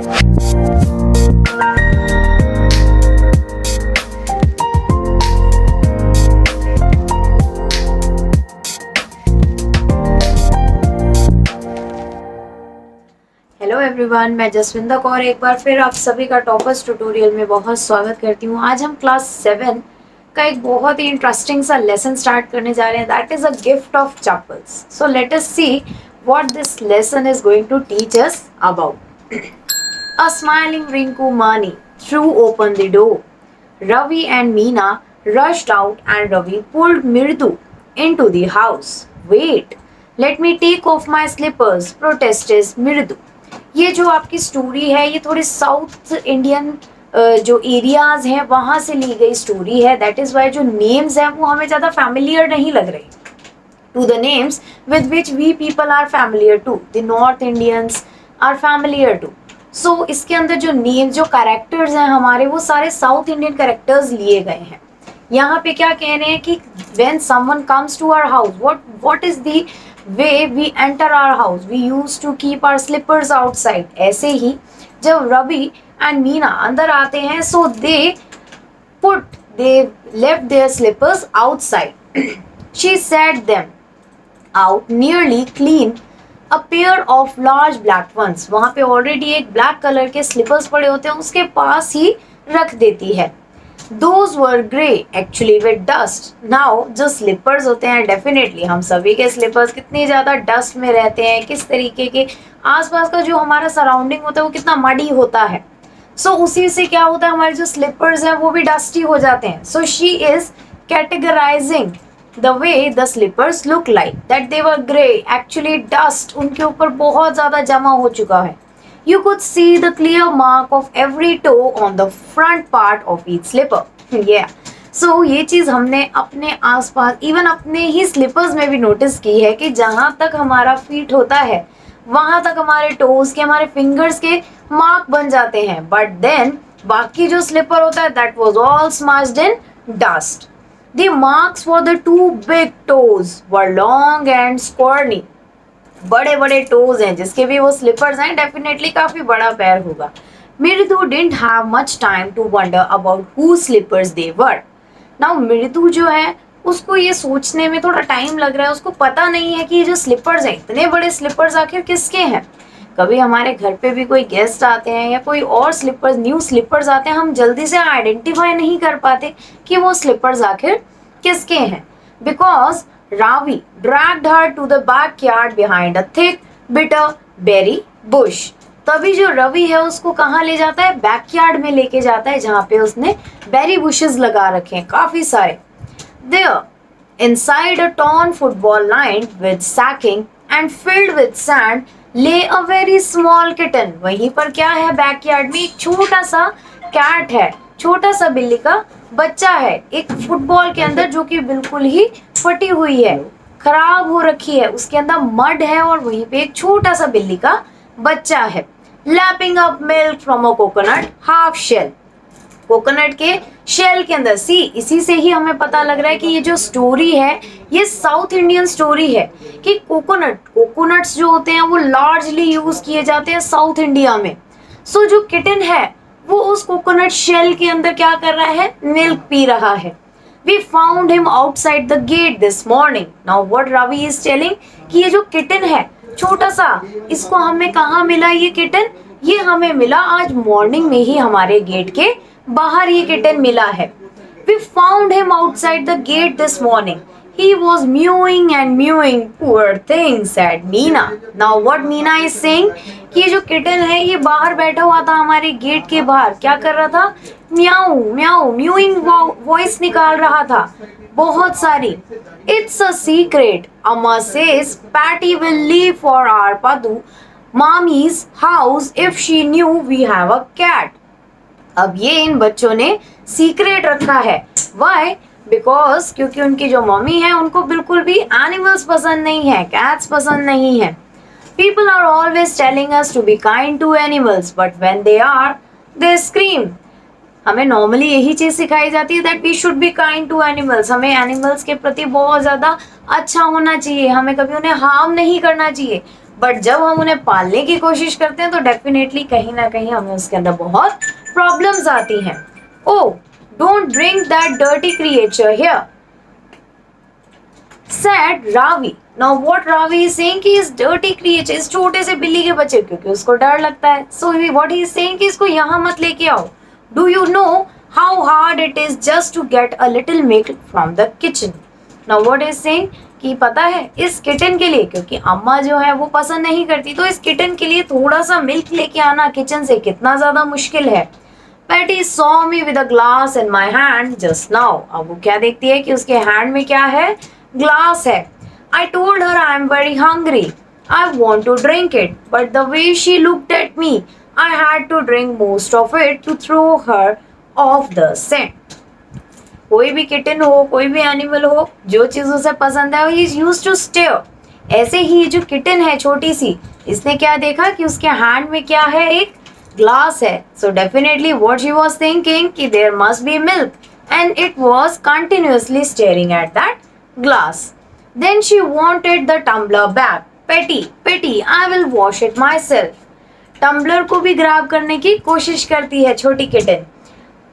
Hello everyone, मैं जसविंदर कौर एक बार फिर आप सभी का टॉपर्स ट्यूटोरियल में बहुत स्वागत करती हूँ। आज हम क्लास 7 का एक बहुत ही इंटरेस्टिंग सा लेसन स्टार्ट करने जा रहे हैं। That is a gift of chappals. So let us see what this lesson is going to teach us about. A smiling Rukmini threw open the door. Ravi and Meena rushed out and Ravi pulled Mirdu into the house. Wait, let me take off my slippers, protested Mirdu. ये जो आपकी story है ये थोड़ी south Indian जो areas हैं वहां से ली गई स्टोरी है। दैट इज वाई जो नेम्स हैं वो हमें ज्यादा फैमिलियर नहीं लग रहे to the names with which we people are familiar to. The north Indians are familiar to. So इसके अंदर जो नेम्स जो कैरेक्टर्स हैं हमारे वो सारे साउथ इंडियन कैरेक्टर्स लिए गए हैं। यहाँ पे क्या कह रहे हैं कि when someone comes to our house, what is the way we enter our house? We used to keep our slippers outside. ऐसे ही जब रवि एंड मीना अंदर आते हैं so they left their slippers outside. She set them out nearly clean a pair of large black ones. वहाँ पे already एक black colour के slippers पड़े होते हैं उसके पास ही रख देती है। Those were grey actually with dust. Now जो स्लीपर्स होते हैं डेफिनेटली हम सभी के स्लीपर्स कितनी ज़्यादा डस्ट में रहते हैं, किस तरीके के आसपास का जो हमारा सराउंडिंग होता है वो कितना मडी होता है। सो उसी से क्या होता है हमारे जो स्लीपर्स हैं वो भी डस्टी हो जाते हैं। So she is categorising the way the slippers look like that they were grey. Actually dust उनके ऊपर बहुत ज़्यादा जमा हो चुका है। You could see the clear mark of every toe on the front part of each slipper. Yeah. So ये चीज़ हमने अपने आसपास इवन अपने ही स्लीपर्स में भी नोटिस की है कि जहाँ तक हमारा फीट होता है वहाँ तक हमारे टोज के हमारे फिंगर्स के मार्क बन जाते हैं। बट देन बाकी जो स्लीपर होता है that was all smashed in dust. The marks for the two big toes were long and scrawny. बड़े बड़े टोज हैं जिसके भी वो स्लीपर्स हैं डेफिनेटली काफी बड़ा पैर होगा। मृदु didn't have much time to wonder about whose slippers they were. Now मृदु जो है उसको ये सोचने में थोड़ा टाइम लग रहा है। उसको पता नहीं है कि ये जो स्लीपर्स हैं इतने बड़े स्लीपर्स आखिर किसके हैं। कभी हमारे घर पे भी कोई गेस्ट आते हैं या कोई और स्लीपर्स न्यू स्लीपर्स आते हैं हम जल्दी से आइडेंटिफाई नहीं कर पाते कि वो स्लीपर्स आखिर किसके हैं। Because Ravi dragged her to the backyard behind a thick bitter berry bush. तभी जो रवि है उसको कहाँ ले जाता है, बैकयार्ड में लेके जाता है जहाँ पे उसने बेरी बुशेस लगा रखे हैं काफी सारे। There, inside a torn football lined with sacking and filled with sand, lay a very small kitten. वहीं पर क्या है बैकयार्ड में एक छोटा सा कैट है, छोटा सा बिल्ली का बच्चा है एक फुटबॉल के अंदर जो कि बिल्कुल ही फटी हुई है, खराब हो रखी है, उसके अंदर मड है और वहीं पे एक छोटा सा बिल्ली का बच्चा है। Lapping up milk from a coconut half shell. Coconut के शेल के अंदर सी इसी से ही हमें पता लग रहा है कि ये जो स्टोरी है ये साउथ इंडियन स्टोरी है कि कोकोनट्स जो होते हैं वो लार्जली यूज किए जाते हैं साउथ इंडिया में। सो जो किटन है वो उस कोकोनट शेल के अंदर क्या कर रहा है, मिल्क पी रहा है। We found him outside the gate this morning. Now what Ravi is telling कि ये जो किटन है छोटा सा इसको हमें कहाँ मिला ये किटन, ये हमें मिला आज मॉर्निंग में ही हमारे गेट के बाहर ये किटन मिला है। We found him outside the gate this morning. He was mewing and mewing. Poor thing, said Meena. Now what Meena is saying कि ये जो किटन है ये बाहर बैठा हुआ था हमारे गेट के बाहर, क्या कर रहा था, म्याऊ म्याऊ म्यूइंग वॉइस निकाल रहा था बहुत सारी। It's a secret. Amma says Patty will leave for our Padu mommy's house if she knew we have a cat. अब ये इन बच्चों ने सीक्रेट रखा है। Why? Because क्योंकि उनकी जो मम्मी है उनको बिल्कुल भी एनिमल्स पसंद नहीं है, कैट्स पसंद नहीं है। People are always telling us to be kind to animals, but when they are, they scream. हमें नॉर्मली यही चीज सिखाई जाती है that we should be kind to animals. हमें एनिमल्स के प्रति बहुत ज्यादा अच्छा होना चाहिए, हमें कभी उन्हें हार्म नहीं करना चाहिए। बट जब हम उन्हें पालने की कोशिश करते हैं तो डेफिनेटली कहीं ना कहीं हमें उसके अंदर बहुत प्रॉब्लम्स आती हैं। Oh don't bring that dirty creature here said Ravi. Now what Ravi is saying कि इस dirty creature, इस छोटे से बिल्ली के बच्चे, क्योंकि उसको डर लगता है, so what he is saying कि इसको यहाँ मत लेके आओ. Do you know how hard it is just to get a little milk from the kitchen? Now what he is saying कि पता है इस किटन के लिए, क्योंकि अम्मा जो है वो पसंद नहीं करती, तो इस किटन के लिए थोड़ा सा मिल्क लेके आना किचन से कितना ज्यादा मुश्किल है. Patty saw me with a glass in my hand just now. अब वो क्या देखती है कि उसके हैंड में क्या है, ग्लास है. I told her I am very hungry. I want to drink it. But the way she looked at me, I had to drink most of it to throw her off the scent. कोई भी kitten हो, कोई भी animal हो, जो चीज उसे पसंद है, he is used to stare. ऐसे ही जो किटन है छोटी सी, इसने क्या देखा कि उसके हैंड में क्या है, एक ग्लास है. So definitely what she was thinking कि there must be milk, and it was continuously staring at that glass. Then she wanted the tumbler back. Petty, I will wash it myself. Tumbler को भी grab करने की कोशिश करती है छोटी kitten.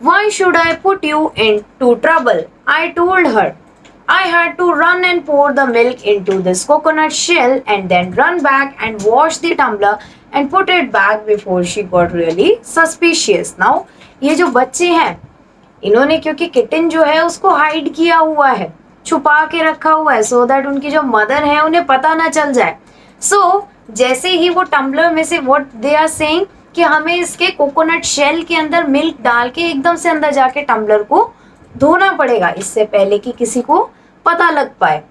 Why should I put you into trouble? I told her. I had to run and pour the milk into this coconut shell and then run back and wash the tumbler and put it back before she got really suspicious. Now ये जो बच्चे हैं, इन्होंने क्योंकि kitten जो है उसको hide किया हुआ है, छुपा के रखा हुआ है, सो दैट उनकी जो मदर है उन्हें पता ना चल जाए. सो जैसे ही वो टम्बलर में से व्हाट दे आर सेइंग कि हमें इसके कोकोनट शेल के अंदर मिल्क डाल के एकदम से अंदर जाके टम्बलर को धोना पड़ेगा, इससे पहले कि किसी को पता लग पाए.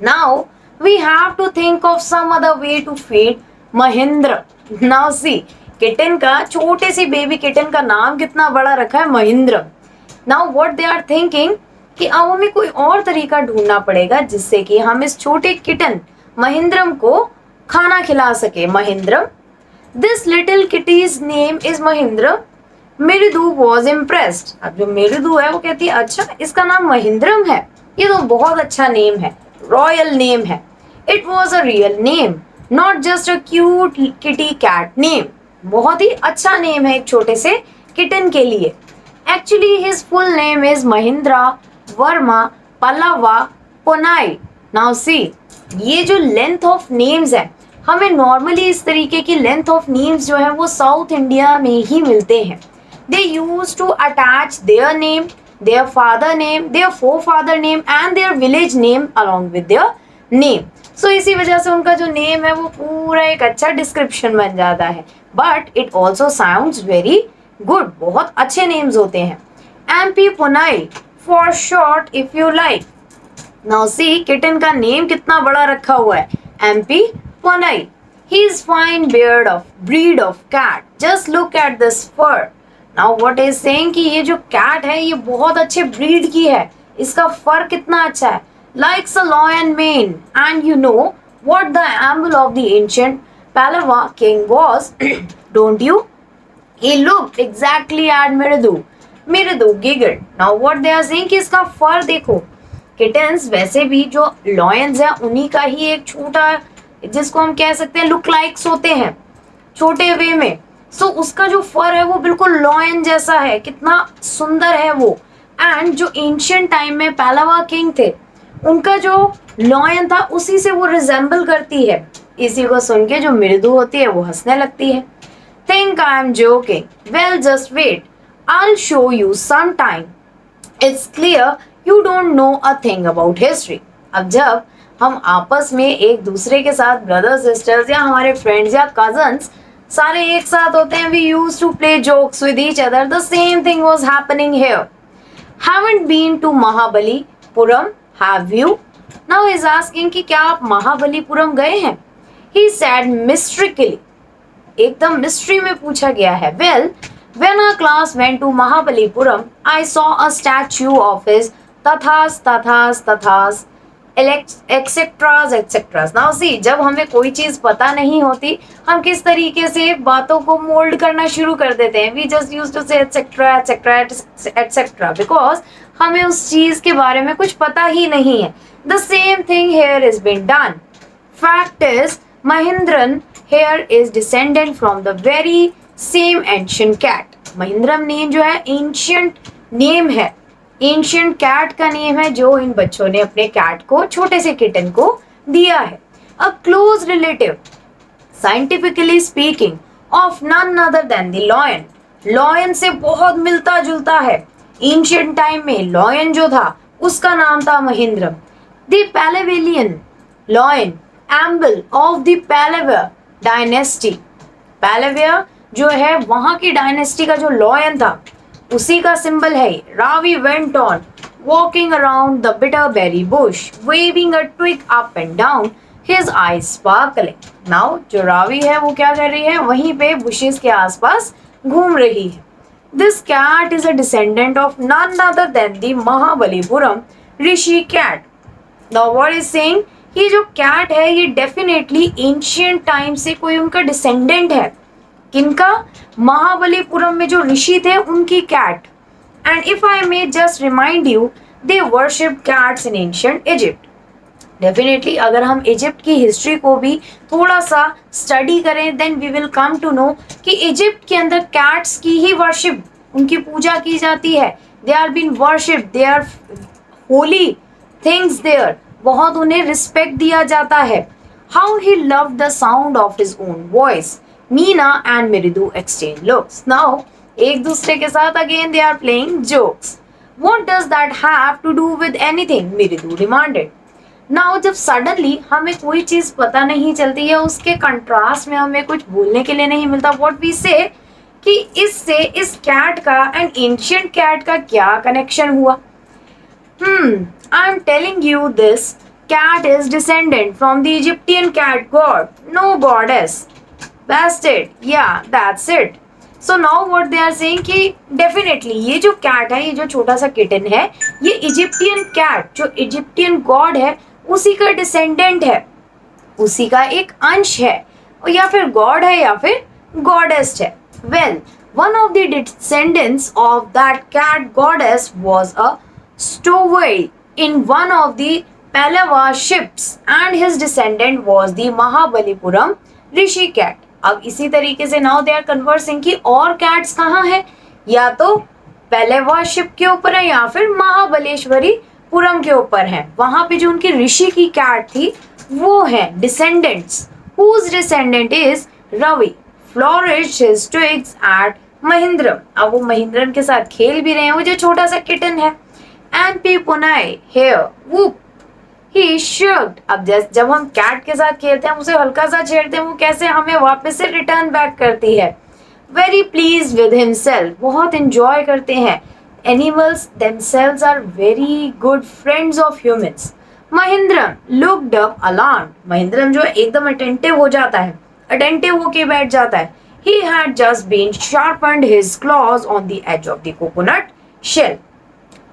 Now we have to think of some other way to feed Mahendra. Now see, kitten का, छोटे सी बेबी किटन का नाम कितना बड़ा रखा है, Mahendra. Now what they are thinking कि अब हमें कोई और तरीका ढूंढना पड़ेगा जिससे कि हम इस छोटे किटन महेंद्रम को खाना खिला सके. Mahendram, this little kitty's name is Mahendram. Mridu was impressed. अब जो मृदु है वो कहती है अच्छा इसका नाम महेंद्रम है, ये तो बहुत अच्छा नेम है, रॉयल नेम है. It was a real name, not just a cute kitty cat name. बहुत ही अच्छा नेम है एक छोटे से किटन के लिए. Actually his full name is Mahendra Varma Pallava Ponai. Now see, ये जो लेंथ ऑफ नेम्स है, हमें नॉर्मली इस तरीके की लेंथ ऑफ नेम्स जो है वो साउथ इंडिया में ही मिलते हैं. They use to attach their name, their father name, their forefather name and their village name along with their name. So इसी वजह से उनका जो नेम है वो पूरा एक अच्छा डिस्क्रिप्शन बन जाता है. But it also sounds very good, बहुत अच्छे नेम्स होते हैं. MP पुनाई for short if you like. Now see, kitten का नेम कितना बड़ा रखा हुआ है, MP पुनाई. He is fine breed of cat. Just look at this fur. Now what is saying कि ये जो कैट है ये बहुत अच्छे ब्रीड की है, इसका फर कितना अच्छा है, likes a lion mane. And you know what the emblem of the ancient Pallava king was, don't you? He looked exactly at Mridu. Mridu giggled. Now what they are saying कि इसका फर देखो. Kittens वैसे भी जो lions है उन्हीं का ही एक छोटा, जिसको हम कह सकते हैं लुक लाइक्स होते हैं छोटे वे में. सो उसका जो फर है वो बिल्कुल लॉयन जैसा है, कितना सुंदर है वो. एंड जो एंशियंट टाइम में पहलवा किंग थे उनका जो लॉयन था उसी से वो रिजेंबल करती है. इसी को सुन के जो मृदु होती है वो हंसने लगती है. Think I am joking, well just wait, I show you some time. It's clear you don't know a thing about history. अब जब हम आपस में एक दूसरे के साथ ब्रदर्स सिस्टर्स या हमारे फ्रेंड्स या कजन्स सारे एक साथ होते हैं, we use to play jokes with each other. The same thing was happening here. Haven't been to Mahabalipuram, have you? Now is asking कि क्या आप महाबलीपुरम गए हैं. ही सेड मिस्ट्रिकली, एकदम मिस्ट्री में पूछा गया है. Well, when our class went to Mahabalipuram, I saw a statue of his तथास एक्सेट्रास एक्सेट्रास. नाउ सी, जब हमें कोई चीज पता नहीं होती हम किस तरीके से बातों को मोल्ड करना शुरू कर देते हैं. वी जस्ट यूज टू से एक्सेट्रा एक्सेट्रा एक्सेट्रा बिकॉज हमें उस चीज के बारे में कुछ पता ही नहीं है. The same thing here is been done. Fact is Mahindran here is descendant from the very same ancient cat. Mahindram name जो है ancient नेम है, एंशियंट कैट का नेम है जो इन बच्चों ने अपने कैट को, छोटे से किटन को दिया है. A close relative scientifically speaking of none other than the lion. Lion से बहुत मिलता जुलता है. एंशियंट टाइम में लॉयन जो था उसका नाम था Mahindram. The Pallavan lion emblem of the Pallava dynasty. Pallava जो है वहां की डायनेस्टी का जो लॉयन था उसी का सिंबल है. Ravi went on walking around the bitterberry bush waving a twig up and down his eyes sparkling. नाउ जो रावी है वो क्या कर रही है, वहीं पे बुशेस के आसपास घूम रही है. This cat is a descendant of none other than the Mahabalipuram rishi cat. Now what is saying, ये जो कैट है ये डेफिनेटली एंशियंट टाइम से कोई उनका डिसेंडेंट है. किनका? महाबलीपुरम में जो ऋषि थे उनकी cat. And if I may just remind you, they worship cats in ancient Egypt. Definitely अगर हम इजिप्ट की हिस्ट्री को भी थोड़ा सा स्टडी करें then we will come to know कि इजिप्ट के अंदर कैट्स की ही वर्शिप, उनकी पूजा की जाती है. They are been worship, they are holy things there, बहुत उन्हें रिस्पेक्ट दिया जाता है. How he loved the sound of his own voice. Meena and Mridu exchange looks. Now एक दूसरे के साथ again they are playing jokes. What does that have to do with anything, Mridu demanded. Now जब सडनली हमें कोई चीज पता नहीं चलती है, उसके कंट्रास्ट में हमें कुछ बोलने के लिए नहीं मिलता, व्हाट वी से कि इससे इस कैट का एंड एंशियंट कैट का क्या कनेक्शन हुआ. I am telling you this cat is descendant from the Egyptian cat god, no goddess. That's it. Yeah, that's it. So now what they are saying कि definitely ये जो cat है, ये जो छोटा सा kitten है, ये Egyptian cat, जो Egyptian god है, उसी का descendant है, उसी का एक अंश है, या फिर god है या फिर goddess है. Well, one of the descendants of that cat goddess was a stowaway in one of the Pallava ships and his descendant was the Mahabalipuram Rishi cat. अब इसी तरीके से now they are conversing कि और cats कहाँ है, या तो Pallava ship के ऊपर है या फिर महाबलेश्वरी पुरम के ऊपर है. वहां पे जो उनकी ऋषि की cat थी वो है descendants, whose descendant is Ravi flourished his twigs at Mahindram. अब वो महिंद्रम के साथ खेल भी रहे हैं, वो जो छोटा सा किटन है. MP Punai here whoop he shrugged. अब जब हम कैट के साथ खेलते हैं, उसे हल्का सा छेड़ते हैं, वो कैसे हमें वापस से रिटर्न बैक करती है. वेरी प्लीज विद हिमसेल्फ, बहुत एंजॉय करते हैं. Animals themselves are very good friends of humans. महिंद्रम looked up alarmed. महिंद्रम जो है एकदम अटेंटिव हो जाता है, अटेंटिव होके बैठ जाता है. He had just been sharpened his claws on the edge of the coconut shell.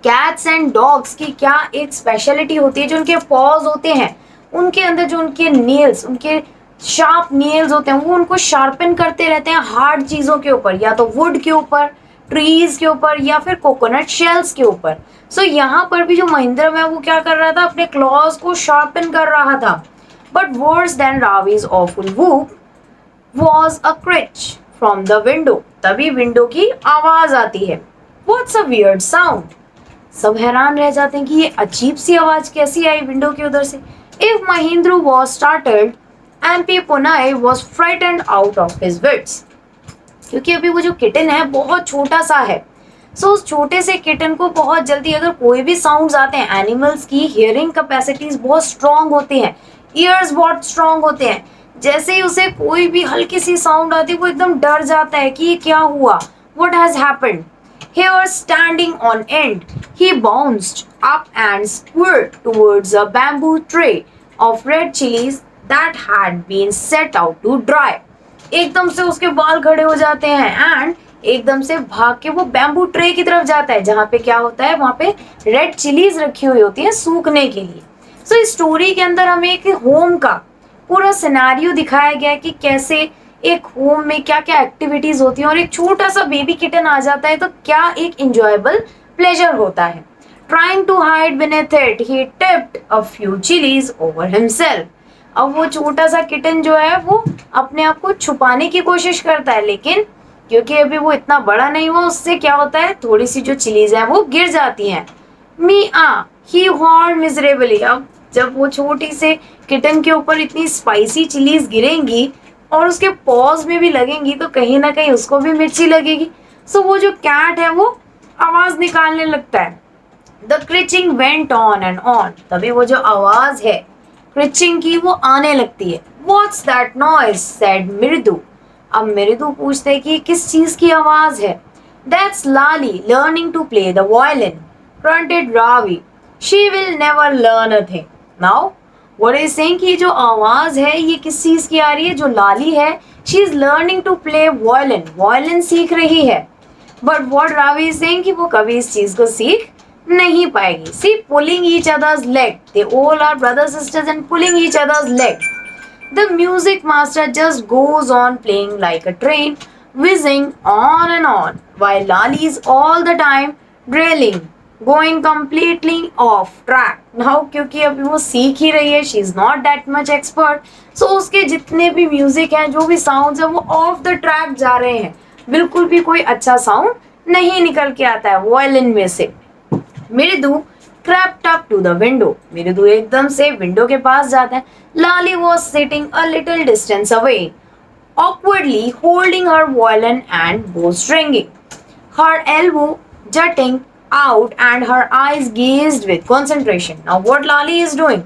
Cats and dogs की क्या एक स्पेशलिटी होती है, जो उनके पॉज होते हैं उनके अंदर जो उनके नेल्स, उनके शार्प नेल्स होते हैं, वो उनको शार्पन करते रहते हैं हार्ड चीज़ों के ऊपर, या तो वुड के ऊपर, ट्रीज के ऊपर, या फिर कोकोनट शेल्स के ऊपर. सो यहाँ पर भी जो महिंद्रम है वो क्या कर रहा था, अपने क्लॉज को शार्पन कर रहा था. But worse than Ravi's awful whoop was a creak from the window. तभी विंडो की आवाज आती है. What's a weird sound. सब हैरान रह जाते हैं कि ये अजीब सी आवाज कैसी आई विंडो के उधर से. If Mahindru was startled, MP Punai was frightened out of his wits. क्योंकि अभी वो जो किटन है बहुत छोटा सा है. सो उस छोटे से किटन को बहुत जल्दी अगर कोई भी साउंड्स आते हैं, एनिमल्स की हियरिंग कैपेसिटीज बहुत स्ट्रांग होती हैं, ईयर्स बहुत स्ट्रांग होते हैं. जैसे ही उसे कोई भी हल्की सी साउंड आती है वो एकदम डर जाता है कि ये क्या हुआ, what has happened. Here standing on end, he bounced up and squirted towards a bamboo tray of red chilies that had been set out to dry. एकदम से उसके बाल खड़े हो जाते हैं एंड एकदम से भाग के वो बैम्बू ट्रे की तरफ जाता है, जहाँ पे क्या होता है, वहाँ पे रेड चिलीज रखी हुई होती है सूखने के लिए. सो इस स्टोरी के अंदर हमें एक होम का पूरा सिनेरियो दिखाया गया है कि कैसे एक होम में क्या क्या एक्टिविटीज होती हैं, और एक छोटा सा बेबी किटन आ जाता है तो क्या एक इंजॉयबल प्लेजर होता है. Trying to hide beneath it, he tipped a few chilies over himself. अब वो छोटा सा किटन जो है वो अपने आप को छुपाने की कोशिश करता है, लेकिन क्योंकि अभी वो इतना बड़ा नहीं हुआ, उससे क्या होता है, थोड़ी सी जो चिलीज है वो गिर जाती हैं। मिया ही हॉर्न मिजरेबली। अब जब वो छोटी से किटन के ऊपर इतनी स्पाइसी चिलीज गिरेंगी और उसके पॉज में भी लगेंगी तो कहीं ना कहीं उसको भी मिर्ची लगेगी। सो वो जो कैट है वो आवाज निकालने लगता है। The creaking went on and on. तभी वो जो आवाज है क्रिचिंग की वो आने लगती है। व्हाट्स दैट नॉइज सेड मृदु। अब मृदु पूछते कि किस चीज की आवाज है। That's Lali learning to play the violin, grunted Ravi. She will never learn a thing. Now, what is saying कि जो आवाज है ये किस चीज की आ रही है, जो लाली है she is learning to play violin. Violin सीख रही है। But what Ravi is saying कि वो कभी इस चीज को सीख नहीं पाएगी। See, pulling each other's leg. They all are brothers sisters and pulling each other's leg. The music master just goes on playing like a train, whizzing on and on, while Lali is all the time drilling, going completely off track. Now क्योंकि अभी वो सीख ही रही है, she is not that much expert, so उसके जितने भी music हैं, जो भी साउंड्स हैं, वो ऑफ द ट्रैक जा रहे हैं। बिल्कुल भी कोई अच्छा साउंड नहीं निकल के आता है वायलिन में से। मृदु crept up to the window. मृदु एकदम से विंडो के पास जाता है। Lali was sitting a little distance away, awkwardly holding her violin and bowstringing, her elbow jutting out and her eyes gazed with concentration. Now what Lali is doing?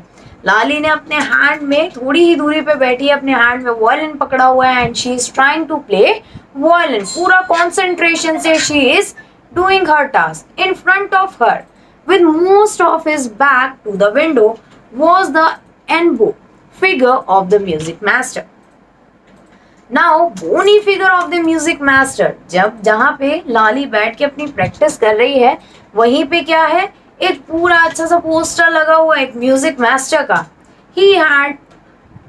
लाली ने अपने hand में, थोड़ी ही दूरी पे बैठी है, अपने हैंड में वायलिन पकड़ा हुआ है and she is trying to play violin. पूरा कॉन्सेंट्रेशन से she is doing her task. In front of her, with most of his back to the window, was the enbow figure of the music master. Now, bony figure of the music master, जब जहाँ पे लाली बैठ के अपनी practice कर रही है, वहीं पे क्या है, एक पूरा अच्छा सा पोस्टर लगा हुआ है एक म्यूजिक मास्टर का। He had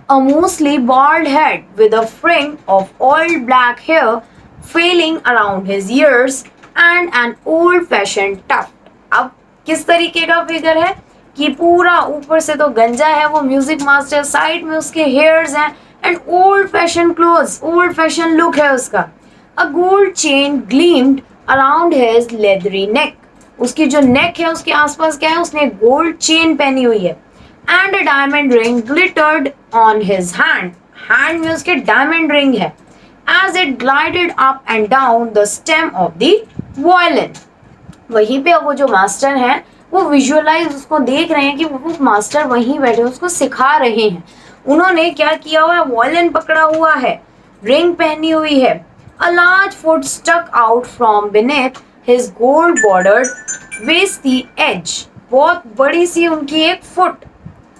a mostly bald head with a fringe of oiled black hair failing around his ears and an old-fashioned tuft. अब किस तरीके का फिगर है कि पूरा ऊपर से तो गंजा है वो म्यूजिक मास्टर, साइड में उसके हेयर्स हैं and old fashion clothes, old fashion look है उसका। A gold chain gleamed around his leathery neck. उसकी जो नेक है उसके आसपास क्या है, उसने गोल्ड चेन पहनी हुई है। And a diamond ring glittered on his hand. Hand में उसके डायमंड रिंग है। As it glided up and down the stem of the violin. वहीं पे अब वो जो मास्टर हैं वो विजुअलाइज उसको देख रहे हैं कि वो मास्टर वहीं बैठे उसको सिखा रहे हैं। उन्होंने क्या किया हुआ है, वायलिन पकड़ा हुआ है, रिंग पहनी हुई है। A large foot stuck out from beneath his gold bordered vesti edge. बहुत बड़ी सी उनकी एक फुट,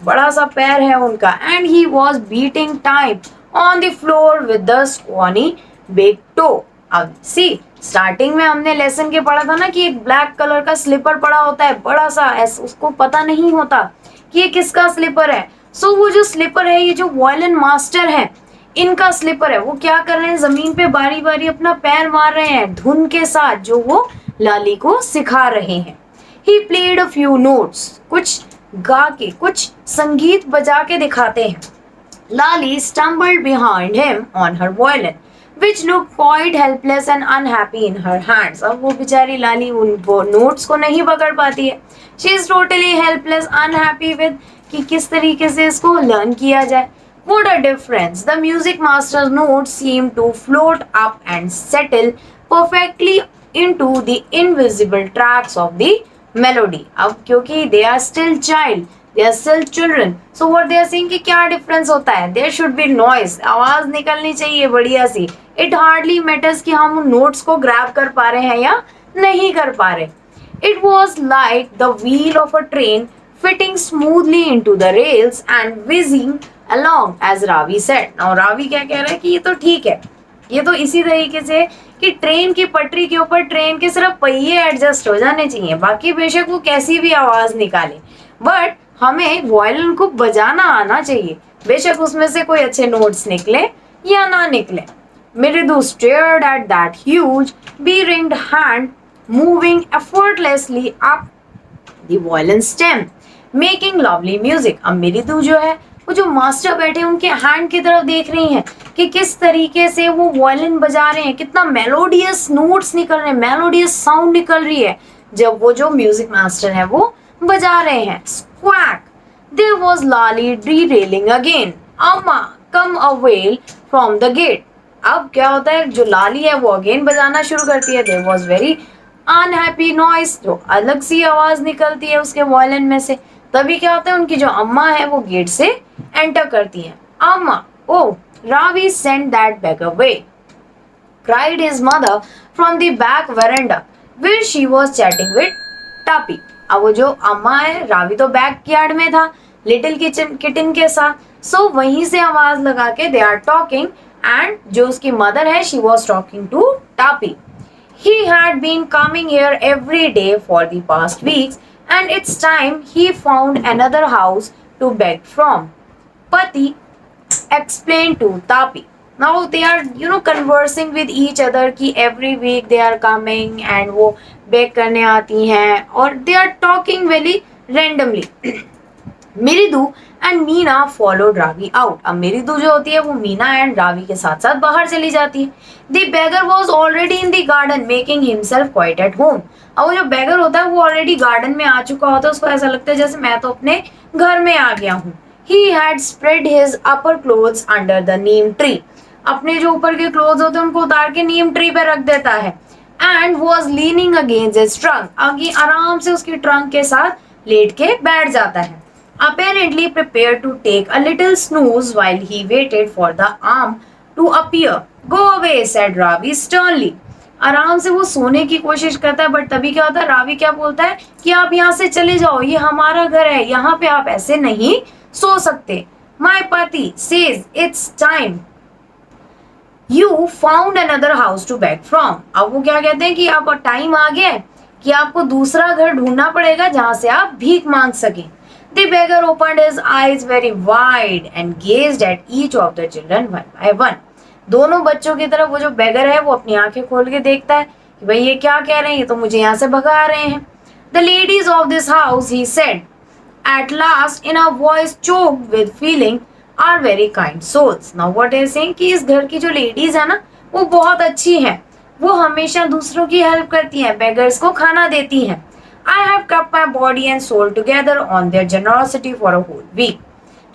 बड़ा सा पैर है उनका। And he was beating time on the floor with the scrawny big toe. अब सी, स्टार्टिंग में हमने लेसन के पढ़ा था ना कि एक ब्लैक कलर का स्लीपर पड़ा होता है, बड़ा सा, ऐसा उसको पता नहीं होता कि ये किसका स्लीपर है। सो वो जो स्लीपर है, ये जो वायलिन मास्टर है इनका स्लीपर है। वो क्या कर रहे हैं, जमीन पे बारी बारी अपना पैर मार रहे हैं धुन के साथ, जो वो लाली को सिखा रहे हैं। He played a few notes, कुछ गा के, कुछ संगीत बजा के दिखाते हैं। लाली stumbled behind him on her violin, which looked quite helpless and unhappy in her hands. अब वो बेचारी लाली उन वो नोट्स को नहीं पकड़ पाती है। She is totally helpless, unhappy with कि किस तरीके से इसको लर्न किया जाए। What a difference! The music master's notes seemed to float up and settle perfectly into the invisible tracks of the melody. अब क्योंकि they are still child, they are still children, so what they are saying कि क्या difference होता है, there should be noise, आवाज निकलनी चाहिए बढ़िया सी। It hardly matters कि हम उन नोट्स को ग्रैब कर पा रहे हैं या नहीं कर पा रहे। It was like the wheel of a train fitting smoothly into the rails and whizzing along, as Ravi said. Now Ravi क्या कह रहा है कि ये तो ठीक है, ये तो इसी तरीके से कि ट्रेन की पटरी के ऊपर ट्रेन के सिर्फ पहिए एडजस्ट हो जाने चाहिए, बाकी बेशक वो कैसी भी आवाज निकाले, बट हमें वायलिन को बजाना आना चाहिए, बेशक उसमें से कोई अच्छे नोट्स निकले या ना निकले। Mridu stared at that huge, be-ringed hand moving effortlessly up the violin stem, making lovely music. अब मृदु जो है वो जो मास्टर बैठे उनके हैंड की तरफ देख रही हैं कि किस तरीके से वो वायलिन बजा रहे हैं, कितना मेलोडियस नोट्स निकल रहे हैं, मेलोडियस साउंड निकल रही है जब वो जो म्यूजिक मास्टर है वो बजा रहे हैं. स्क्वैक. There was Lali derailing again. Amma, come away from the gate. अब क्या होता है, जो लाली है वो अगेन बजाना शुरू करती है. There was very unhappy noise, जो अलग सी आवाज निकलती है उसके वायलिन में से. तभी क्या होता है, उनकी जो अम्मा है वो गेट से एंटर करती है. अम्मा, oh, Ravi sent that beggar away, cried his mother from the back veranda where she was chatting with Tapi. अब वो जो अम्मा है, रावी तो बैक यार्ड में था लिटिल किटन के साथ, सो वहीं से आवाज लगा के दे आर टॉकिंग, एंड जो उसकी मदर है शी वॉज टॉकिंग टू टापी. He had been coming here every day for the past weeks, and it's time he found another house to beg from. Pati explained to Tapi. Now they are conversing with each other कि every week they are coming and वो beg करने आती हैं और they are talking very randomly. Mridu and Meena followed Ravi out. अब मिरिदू जो होती है वो मीना एंड रावी के साथ साथ बाहर चली जाती है. The beggar was already in the garden making himself quite at home. अब वो जो बेगर होता है वो ऑलरेडी गार्डन में आ चुका होता है, उसको ऐसा लगता है जैसे मैं तो अपने घर में आ गया हूँ. He had spread his upper clothes under the Neem tree. अपने जो ऊपर के क्लोथ्स होते हैं उनको उतार के नीम ट्री पे रख देता है. And was leaning against his trunk. आगे आराम से उसकी ट्रंक के साथ लेट के बैठ जाता है. Apparently prepared to take a little snooze while he waited for the arm to appear. Go away, said Ravi sternly. आराम से वो सोने की कोशिश करता है, बट तभी क्या होता है, रावी क्या बोलता है कि आप यहाँ से चले जाओ, ये हमारा घर है, यहाँ पे आप ऐसे नहीं सो सकते. My pati says it's time you found another house to beg from. अब वो क्या कहते हैं कि अब टाइम आ गया है कि आपको दूसरा घर ढूंढना पड़ेगा जहाँ से आप भीख मांग सकें. The beggar opened his eyes very wide and gazed at each of the children one by one. दोनों बच्चों की तरफ वो जो beggar है वो अपनी आंखें खोल के देखता है कि भाई ये क्या कह रहे हैं, ये तो मुझे यहाँ से भगा रहे हैं. The ladies of this house, he said at last in a voice choked with feeling, are very kind souls. Now what is saying कि इस घर की जो ladies है ना वो बहुत अच्छी हैं, वो हमेशा दूसरों की हेल्प करती हैं, beggars को खाना देती हैं. I have kept my body and soul together on their generosity for a whole week.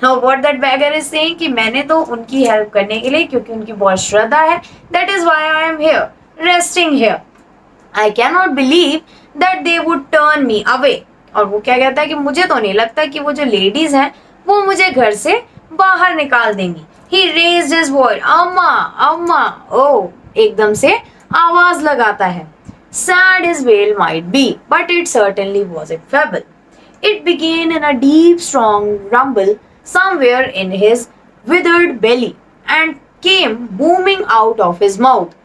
Now what that beggar is saying कि मैंने तो उनकी हेल्प करने के लिए, क्योंकि उनकी बहुत श्रद्धा है, that is why I am here, resting here. I cannot believe that they would turn me away. और वो क्या कहता है कि मुझे तो नहीं लगता कि वो जो लेडीज हैं वो मुझे घर से बाहर निकाल देंगी. He raised his voice, अम्मा अम्मा. ओ, एकदम से आवाज लगाता है. Sad his wail might be, but it certainly wasn't feeble. It began in a deep, strong rumble somewhere in his withered belly and came booming out of his mouth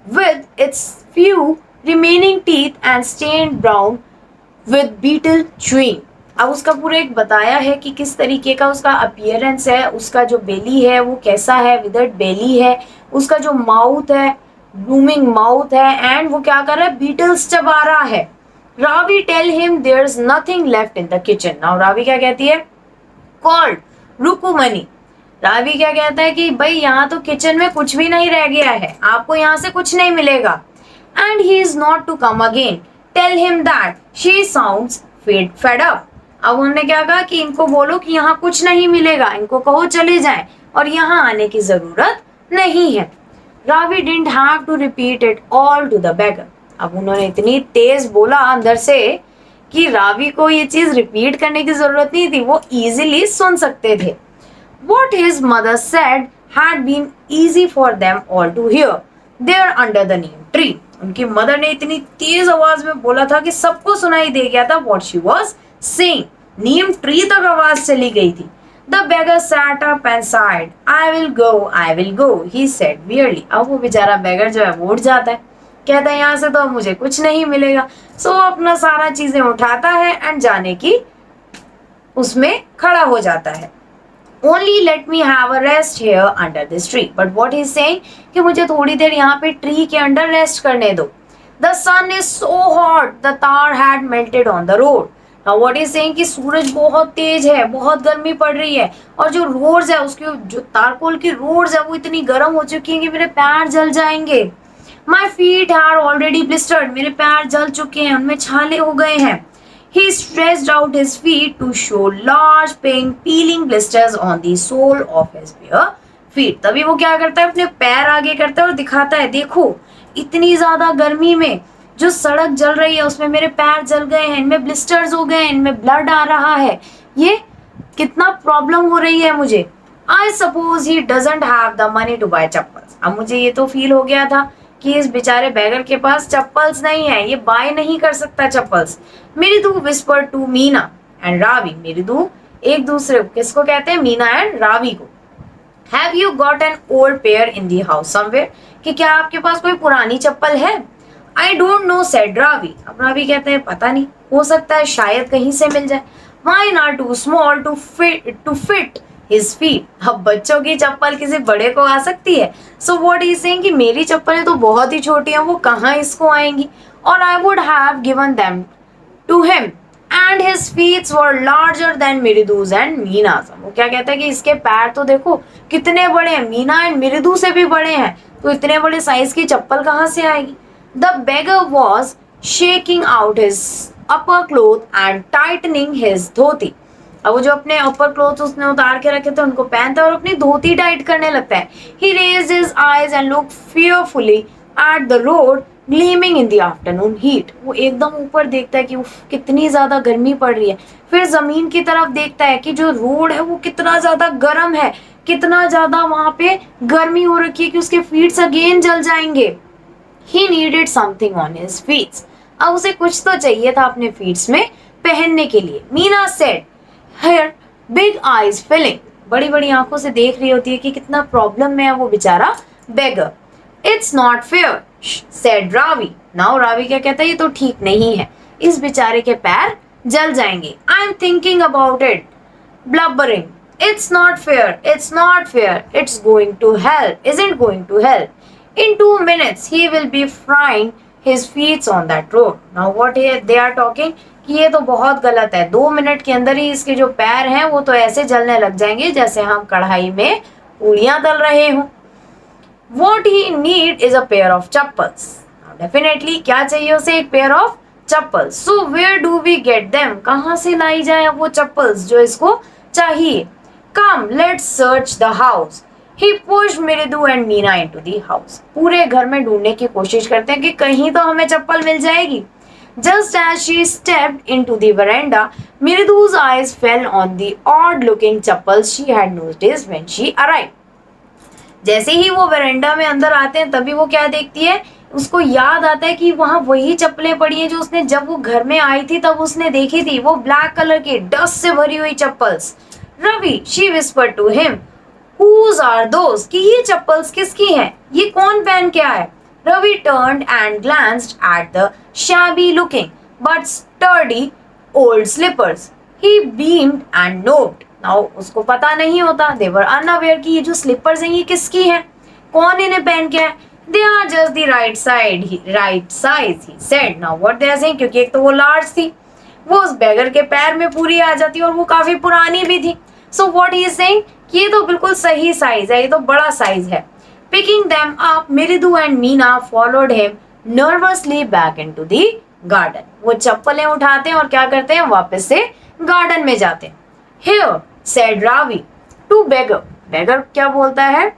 with its few remaining teeth and stained brown with beetle chewing. अब उसका पूरा एक बताया है कि किस तरीके का उसका अपीयरेंस है, उसका जो बेली है वो कैसा है, विदर्ड बेली है, उसका जो माउथ है ब्लूमिंग माउथ है, एंड वो क्या कर रहा है, बीटल्स चबा रहा है. Ravi tell him there is nothing left in the kitchen. Now Ravi क्या कहती है, कॉल्ड रुकुमनी. रावी क्या कहता है कि भाई यहाँ तो किचन में कुछ भी नहीं रह गया है, आपको यहाँ से कुछ नहीं मिलेगा. And he is not to come again. Tell him that she sounds fed up. अब उन्होंने क्या कहा कि इनको बोलो कि यहाँ कुछ नहीं मिलेगा, इनको कहो चले जाएं और यहाँ आने की जरूरत नहीं है. Ravi didn't have to repeat it all to the beggar. अब उन्होंने इतनी तेज बोला अंदर से कि रावी को ये चीज रिपीट करने की जरूरत नहीं थी, वो इजीली सुन सकते थे. What his mother said had been easy for them all to hear. There under the neem tree. उनकी मदर ने इतनी तेज आवाज में बोला था कि सबको सुनाई दे गया था what she was saying. Neem tree तक आवाज चली गई थी. The beggar sat up and sighed. I will go, he said wearily. अब वो बेचारा beggar जो है वो उठ जाता है, कहता है यहाँ से तो अब मुझे कुछ नहीं मिलेगा. सो अपना सारा चीजें उठाता है एंड जाने की उसमें खड़ा हो जाता है. Only let me have a rest here under this tree. But what he's saying कि मुझे थोड़ी देर यहाँ पे ट्री के अंडर रेस्ट करने दो. The sun is so hot, the tar had melted on the road. Now what is saying कि सूरज बहुत तेज है, बहुत गर्मी पड़ रही है, और जो रोड्स है उसके जो तारकोल की रोड्स है वो इतनी गर्म हो चुकी है कि मेरे पैर जल जाएंगे। My feet are already blistered, मेरे पैर जल चुके हैं, उनमें छाले हो गए हैं। He stretched out his feet to show large pink peeling blisters on the sole of his bare feet. तभी वो क्या करता है, अपने पैर आगे करता है और दिखाता है, देखो इतनी ज्यादा गर्मी में जो सड़क जल रही है उसमें मेरे पैर जल गए हैं, इनमें ब्लिस्टर्स हो गए हैं, इनमें ब्लड आ रहा है, ये कितना प्रॉब्लम हो रही है मुझे। I suppose he doesn't have the money to buy chappals. अब मुझे ये तो फील हो गया था कि इस बेचारे बैगर के पास चप्पल्स नहीं है, ये बाय नहीं कर सकता chappals. Mridu whisper to Meena and Ravi, Mridu एक दूसरे को, किसको कहते हैं, मीना एंड रावी को। Have you got an old pair in the house somewhere, कि क्या आपके पास कोई पुरानी चप्पल है। I don't know said Ravi, अब रावी कहते हैं पता नहीं, हो सकता है शायद कहीं से मिल जाए। Mine are too small to fit his feet, अब बच्चों की चप्पल किसी बड़े को आ सकती है। सो व्हाट इज सेइंग कि मेरी चप्पलें तो बहुत ही छोटी हैं, वो कहाँ इसको आएंगी। और I would have given them to him and his feets were larger than Mridu's and Meena's. वो क्या कहता है कि इसके पैर तो देखो कितने बड़े हैं, मीना एंड मृदु से भी बड़े हैं, तो इतने बड़े साइज की चप्पल कहाँ से आएगी। The beggar was shaking out his upper cloth and tightening his dhoti. अब वो जो अपने अपर क्लोथ उसने उतार के रखे थे उनको पहनता है और अपनी धोती टाइट करने लगता है। He raised his eyes and looked fearfully at the road gleaming in the afternoon heat. वो एकदम ऊपर देखता है कि कितनी ज्यादा गर्मी पड़ रही है, फिर जमीन की तरफ देखता है कि जो रोड है वो कितना ज्यादा गर्म है, कितना ज्यादा वहां पे गर्मी हो रखी है कि उसके फीट्स अगेन जल जाएंगे। He needed something on his feet. अब उसे कुछ तो चाहिए था अपने फीट्स में पहनने के लिए। Meena said, her big eyes filling, बड़ी बड़ी आंखों से देख रही होती है कि कितना प्रॉब्लम में है वो बेचारा बेगर। It's not fair, said Ravi. Now Ravi क्या कहता है, ये तो ठीक नहीं है, इस बेचारे के पैर जल जाएंगे। I'm thinking about it, blubbering. It's not fair, it's not fair, it's going to hell, isn't going to hell. In 2 minutes he will be frying his feet on that road. Now what they are talking कि ये तो बहुत गलत है, 2 minute के अंदर ही इसके जो पैर हैं वो तो ऐसे जलने लग जाएंगे जैसे हम कढ़ाई में पूड़ियां तल रहे हों। What he need is a pair of chappals. Definitely क्या चाहिए उसे, एक pair of chappals. So where do we get them? कहाँ से लाई जाए वो चप्पल्स जो इसको चाहिए। Come, let's search the house. He pushed Mridu and Meena into the house. पूरे घर में ढूंढने की कोशिश करते हैं कि कहीं तो हमें चप्पल मिल जाएगी। Just as she stepped into the veranda, Mridu's eyes fell on the odd-looking chappals she had noticed when she arrived. जैसे ही वो वेरेंडा में अंदर आते हैं तभी वो क्या देखती है, उसको याद आता है कि वहां वही चप्पलें पड़ी हैं जो उसने जब वो घर में आई थी तब उसने देखी थी, वो ब्लैक कलर की डस्ट से भरी हुई chappals. Ravi, she whispered to him, whose are those? कि ये चप्पल्स किसकी हैं? ये कौन पहन के आया? Ravi turned and glanced at the shabby-looking but sturdy old slippers. He beamed and nodded. Now उसको पता नहीं होता, they were unaware कि ये जो slippers हैं ये किसकी हैं, कौन इन्हें पहन के है। They are just the right size, he said. Now what they are saying, क्योंकि एक तो वो large थी, वो उस beggar के पैर में पूरी आ जाती और वो काफी पुरानी भी थी। So what he is saying कि ये तो बिल्कुल सही साइज है, ये तो बड़ा साइज है। Picking them up, Mridu and Meena followed him nervously back into the garden. वो चप्पलें उठाते हैं और क्या करते हैं, वापस से गार्डन में जाते हैं। Here, said Ravi to beggar. Beggar क्या बोलता है,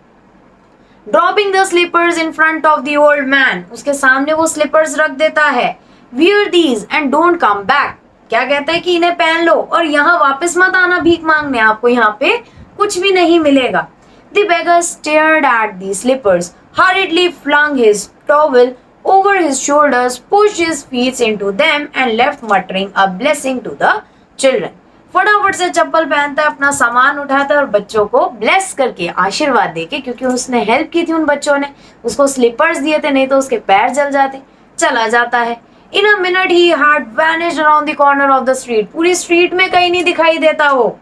dropping the slippers in front of the old man. उसके सामने वो slippers रख देता है। Wear these and don't come back. क्या कहता है कि इन्हें पहन लो और यहाँ वापस मत आना भीख मांगने, आपको यहाँ पे कुछ भी नहीं मिलेगा। The beggar stared at the slippers, hurriedly flung his towel over his shoulders, pushed his feet into them and left muttering a blessing to the children. फटाफट से चप्पल पहनता है, अपना सामान उठाता है और बच्चों को ब्लेस करके, आशीर्वाद देके, क्योंकि उसने हेल्प की थी उन बच्चों ने, उसको स्लीपर्स दिए थे, नहीं तो उसके पैर जल जाते, चला जाता है। In a minute he had vanished around the corner of the street. पूरी स्ट्रीट में कहीं नहीं दिखाई देता वो।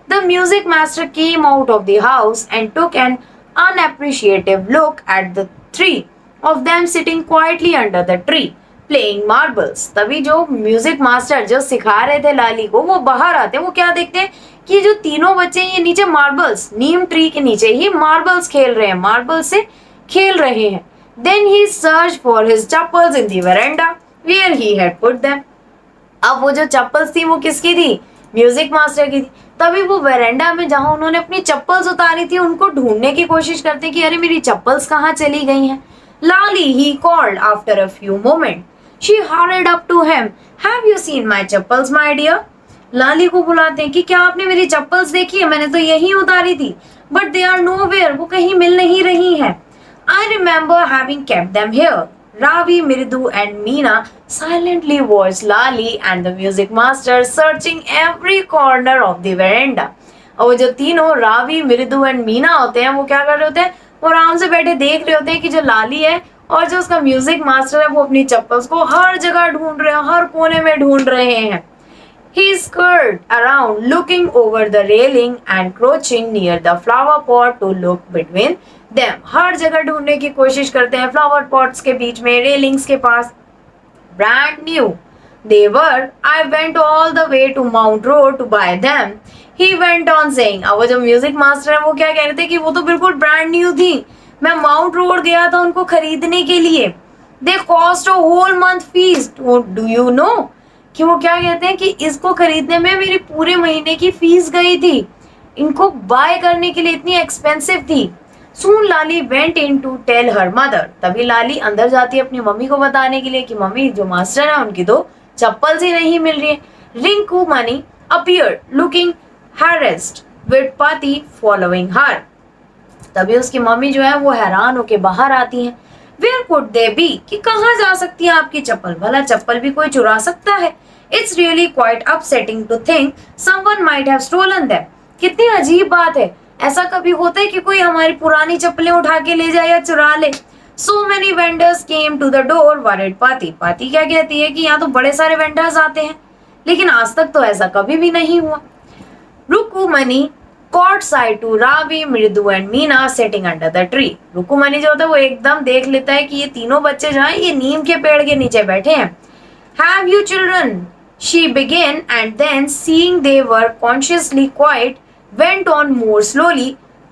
The music master came out of the house and took an unappreciative look at the three of them sitting quietly under the tree. Playing marbles. तभी जो music master जो सिखा रहे थे लाली को वो बाहर आते हैं, वो क्या देखते हैं कि जो तीनों बच्चे ये नीचे मार्बल्स, नीम ट्री के नीचे ही मार्बल्स खेल रहे हैं, मार्बल से खेल रहे हैं। Then he search for his chappals in the verandah where he had put them. अब वो जो चप्पल्स थी वो किसकी थी? म्यूजिक मास्टर की थी। तभी वो वेरेंडा में जहां उन्होंने अपनी चप्पल्स उतारी थी उनको ढूंढने की कोशिश करते कि अरे मेरी चप्पल्स कहाँ चली गई हैं। Lali he called after a few moment. She hurried up to him. Have you seen my chappals my dear? Lali को बुलाते हैं कि क्या आपने मेरी चप्पल्स देखी है? मैंने तो यही उतारी थी, बट दे आर नोवेयर, वो कहीं मिल नहीं रही है। I remember having kept them here. Ravi, Mridu and Meena silently watched Lali and the music master searching every corner of the veranda. और वो जो तीनों रावी, मृदु एंड मीना होते हैं वो क्या कर रहे होते हैं? वो आराम से बैठे देख रहे होते हैं कि जो लाली है और जो उसका म्यूजिक मास्टर है वो अपनी चप्पल्स को हर जगह ढूंढ रहे हैं, हर कोने में ढूंढ रहे हैं। He scurried around, looking over the railing and crouching near the flower pot to look between them. हर जगह ढूंढने की कोशिश करते हैं, फ्लावर पॉट्स के बीच में, रेलिंग्स के पास। Brand new they were. I went all the way to Mount Road to buy them. He went on saying. अब वो जो म्यूजिक मास्टर है वो क्या कह रहे थे कि वो तो बिल्कुल ब्रांड न्यू थी, मैं माउंट रोड गया था उनको खरीदने के लिए। They cost a whole month fees. Do you know? कि वो क्या कहते हैं कि इसको खरीदने में मेरी पूरे महीने की फीस गई थी, इनको बाय करने के लिए इतनी एक्सपेंसिव थी। Soon Lali went in to tell her mother. तभी लाली अंदर जाती है अपनी मम्मी को बताने के लिए कि मम्मी जो मास्टर है उनकी तो चप्पल ही नहीं मिल रही है। Rinku money appeared looking harassed with Pati following her. तभी उसकी मम्मी जो है वो हैरान होके बाहर आती हैं। Where could they be? कि कहाँ जा सकती है आपकी चप्पल? भला चप्पल भी कोई चुरा सकता है? It's really quite upsetting to think someone might have stolen them. कितनी अजीब बात है, ऐसा कभी होता है कि कोई हमारी पुरानी चप्पलें उठा के ले जाए या चुरा ले। So many vendors came to the door, worried Pati. पाती क्या कहती है कि यहाँ तो बड़े सारे वेंडर्स आते हैं, लेकिन आज तक तो ऐसा कभी भी नहीं हुआ। रुकुमनी caught sight to Ravi, Mridu and Meena sitting under the tree. रुकुमनी जो होता है वो एकदम देख लेता है कि ये तीनों बच्चे जो हैं ये नीम के पेड़ के नीचे बैठे हैं। Have you children? She began and then seeing they were consciously quiet went on more slowly.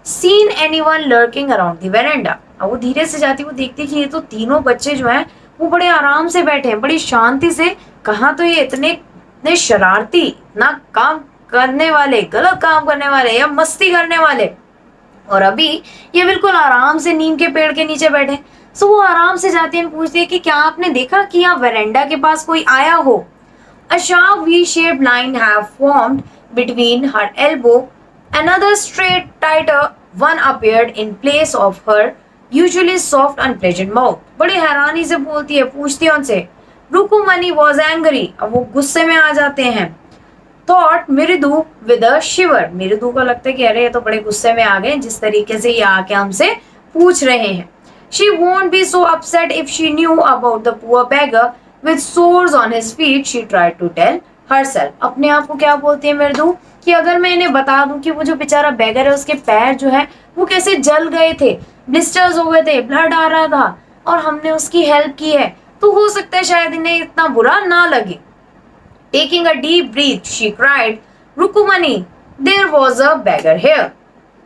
Seen anyone lurking around the veranda? अब वो धीरे से जाती, वो देखती कि ये तो तीनों बच्चे जो हैं वो बड़े आराम से बैठे हैं, बड़ी शांति से। कहाँ तो ये इतने शरारती, ना काम करने वाले, गलत काम करने वाले या मस्ती करने वाले, और अभी ये बिल्कुल आराम से नीम के पेड़ के नीचे बैठे। सो वो आराम से जाती है, पूछती है कि क्या आपने देखा कि यहाँ वेरेंडा के पास कोई आया हो? A sharp V-shaped line have formed between her elbow. Another straight, tighter one appeared in place of her usually soft, unpleasant mouth. बड़ी हैरानी से बोलती है, पूछती है उनसे। रुकुमनी was angry. अब वो गुस्से में आ जाते हैं। Thought मृदु with a shiver. मृदु को लगता है कि अरे ये तो बड़े गुस्से में आ गए, जिस तरीके से ये आके हमसे पूछ रहे हैं। She won't be so upset if she knew about the poor beggar with sores on his feet. She tried to tell herself. अपने आप को क्या बोलती है मृदु कि अगर मैं इन्हें बता दूं कि वो जो बेचारा बेगर है उसके पैर जो है वो कैसे जल गए थे, ब्लिस्टर्स हो गए थे, ब्लड आ रहा था, और हमने उसकी हेल्प की है, तो हो सकता है शायद इन्हें इतना बुरा ना लगे। Taking a deep breath, she cried, रुकुमनी, there was a beggar here.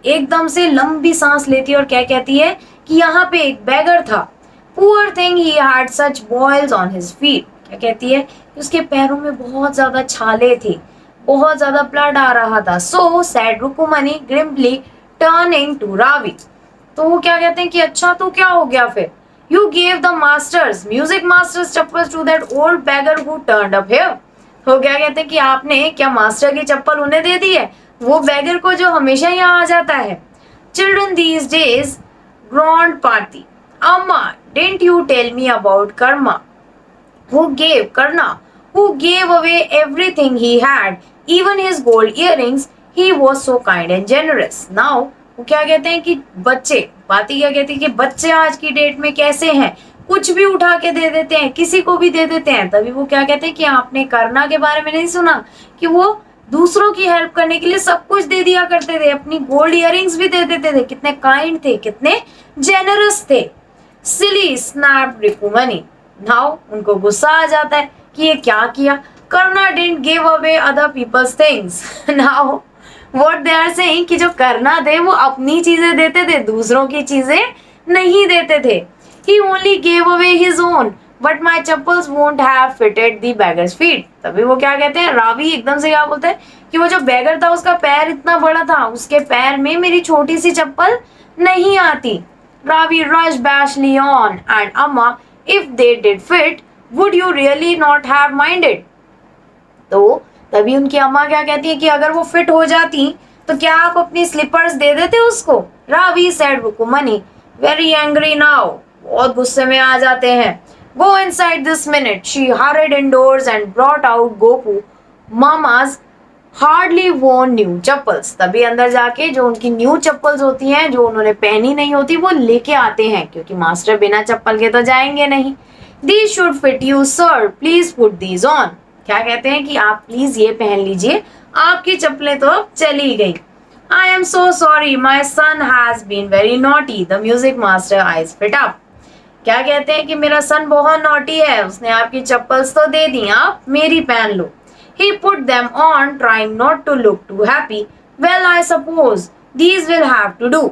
एकदम से लंबी सांस लेती है और क्या कहती है कि यहाँ पे एक बैगर था। Poor thing, he had such boils on his feet. क्या कहती है कि उसके पैरों में बहुत ज्यादा छाले थे, बहुत ज्यादा ब्लड आ रहा था। So said रुकुमनी grimly turning to Ravi. तो वो क्या कहते हैं कि अच्छा तो क्या हो गया फिर? You gave the music masters chappals to that old beggar who turned up here. वो क्या कहते हैं कि आपने क्या मास्टर की चप्पल उन्हें दे दी है, वो बैगर को जो हमेशा यहाँ आ जाता है। Children these days groaned Pati. Amma, didn't you tell me about Karna, who gave away everything he had, even his gold earrings? He was so kind and generous. Now वो क्या कहते हैं कि बच्चे, पाती क्या कहती है कि बच्चे आज की डेट में कैसे हैं, कुछ भी उठा के दे देते हैं, किसी को भी दे देते हैं। तभी वो क्या कहते हैं कि आपने करना के बारे में नहीं सुना कि वो दूसरों की हेल्प करने के लिए सब कुछ दे दिया करते थे, अपनी गोल्ड इयररिंग्स भी दे देते थे, कितने काइंड थे, कितने जेनरस थे। सिली स्नैप्ड रुकुमनी, नाउ उनको गुस्सा आ जाता है कि ये क्या किया। करना didn't give away other people's things. Now what they are saying कि जो करना थे वो अपनी चीजें देते थे, दूसरों की चीजें नहीं देते थे। He only gave away his own but my chappals won't have fitted the beggar's feet. तभी वो क्या कहते हैं, रावी एकदम से क्या बोलते हैं कि वो जो बेगर था उसका पैर इतना बड़ा था, उसके पैर में मेरी छोटी सी चप्पल नहीं आती। रावी रश बैशली ऑन एंड अम्मा if they did fit would you really not have minded. तो तभी उनकी अम्मा क्या कहती है कि अगर वो फिट हो जाती तो क्या आप अपनी स्लीपर्स दे देते उसको। Ravi said Rukmini very angry now, बहुत गुस्से में आ जाते हैं। Go inside this minute. She hurried indoors and brought out Gopu Mama's hardly worn new chappals. तभी अंदर जाके जो उनकी न्यू चप्पल्स होती हैं, जो उन्होंने पहनी नहीं होती, वो लेके आते हैं, क्योंकि मास्टर बिना चप्पल के तो जाएंगे नहीं। These should fit you, sir. Please put these on. क्या कहते हैं कि आप प्लीज ये पहन लीजिए, आपकी चप्पलें तो चली गई। I am so sorry. My son has been very naughty. The music master eyes fit up. क्या कहते हैं कि मेरा सन बहुत नॉटी है, उसने आपकी चप्पल्स तो दे दी, आप मेरी पहन लो। He put them on, trying not to look too happy. Well, I suppose these will have to do.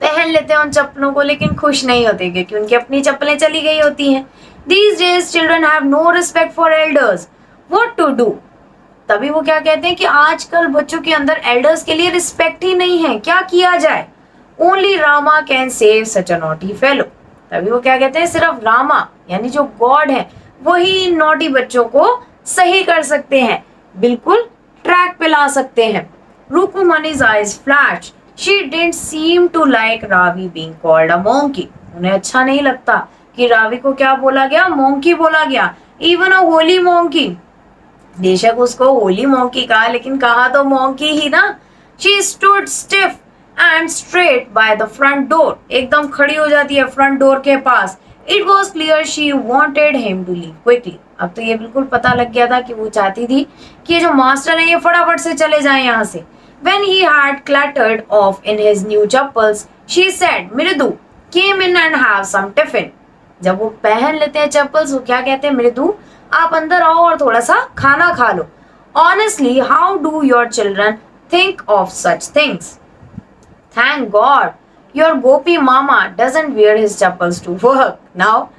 पहन लेते हैं उन चप्पलों को, लेकिन खुश नहीं होते क्योंकि उनकी अपनी चप्पलें चली गई होती हैं। These days children have no respect for elders. What to do? तभी वो क्या कहते हैं कि आजकल बच्चों के अंदर एल्डर्स के लिए रिस्पेक्ट ही नहीं है, क्या किया जाए। Only Rama can save such a naughty fellow. तभी वो क्या कहते हैं, सिर्फ रामा यानी जो गॉड है वही इन नॉटी बच्चों को सही कर सकते हैं, बिल्कुल ट्रैक पे ला सकते हैं। रुकुमनी's eyes flashed. She didn't seem to like Ravi being called a monkey. उन्हें अच्छा नहीं लगता कि रावी को क्या बोला गया, मोंकी बोला गया। Even a holy monkey. बेशक उसको होली मोंकी कहा, लेकिन कहा तो मोंकी ही ना। She stood stiff and straight by the front door. एकदम खड़ी हो जाती है फ्रंट डोर के पास। It was clear she wanted him to leave quickly. अब तो ये बिल्कुल पता लग गया था कि वो चाहती थी कि ये जो मास्टर है ये फटाफट से चले जाएं यहाँ से। When he had clattered off in his new chappals, she said, मृदु, came in and have some tiffin. जब वो पहन लेते हैं चप्पल्स, वो क्या कहते हैं, मृदु आप अंदर आओ और थोड़ा सा खाना खा लो। Honestly, how do your children think of such things? Thank God, your Gopi Mama doesn't wear his chappals to work. Now,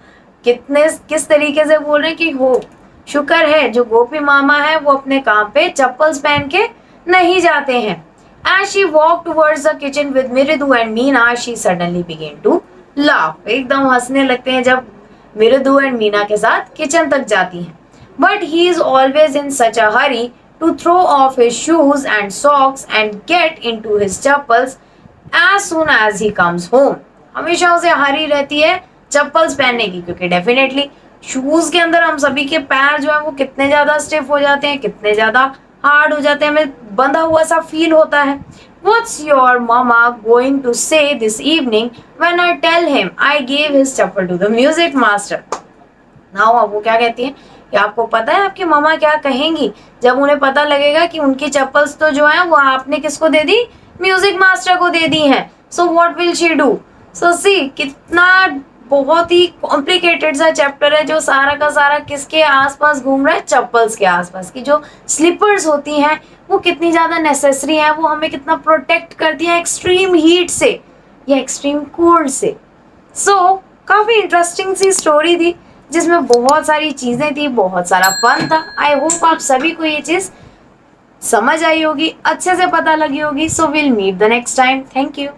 किस तरीके से बोल रहे हैं कि हो शुक्र है जो गोपी मामा है वो अपने काम पे चप्पल्स पहन के नहीं जाते हैं। As she walked towards the kitchen with Mridu and Meena, she suddenly began to laugh. एकदम हंसने लगते हैं जब मृदु एंड मीना के साथ किचन तक जाती हैं। But he is always in such a hurry to throw off his shoes and socks and get into his chappals as soon as he comes home. हमेशा उसे हरी रहती है चप्पल्स पहनने की, क्योंकि डेफिनेटली शूज के अंदर हम सभी के पैर जो है वो कितने ज्यादा स्टिफ हो जाते हैं, कितने ज्यादा हार्ड हो जाते हैं, हमें बंधा हुआ सा फील होता है। What's your mama going to say this evening when I tell him I gave his chappal to the music master? Now वो क्या कहती है कि आपको पता है आपकी मामा क्या कहेंगी जब उन्हें पता लगेगा कि उनकी चप्पल्स तो जो है वो आपने किसको दे दी, म्यूजिक मास्टर को दे दी हैं। So what will she do? So see कितना बहुत ही कॉम्प्लिकेटेड सा चैप्टर है जो सारा का सारा किसके आसपास घूम रहा है, चप्पल्स के आसपास की जो स्लीपर्स होती हैं वो कितनी ज़्यादा नेसेसरी है, वो हमें कितना प्रोटेक्ट करती हैं एक्सट्रीम हीट से या एक्सट्रीम कोल्ड से। सो काफ़ी इंटरेस्टिंग सी स्टोरी थी जिसमें बहुत सारी चीज़ें थी, बहुत सारा फन था। आई होप आप सभी को ये चीज़ समझ आई होगी, अच्छे से पता लगी होगी। So will meet the next time. Thank you.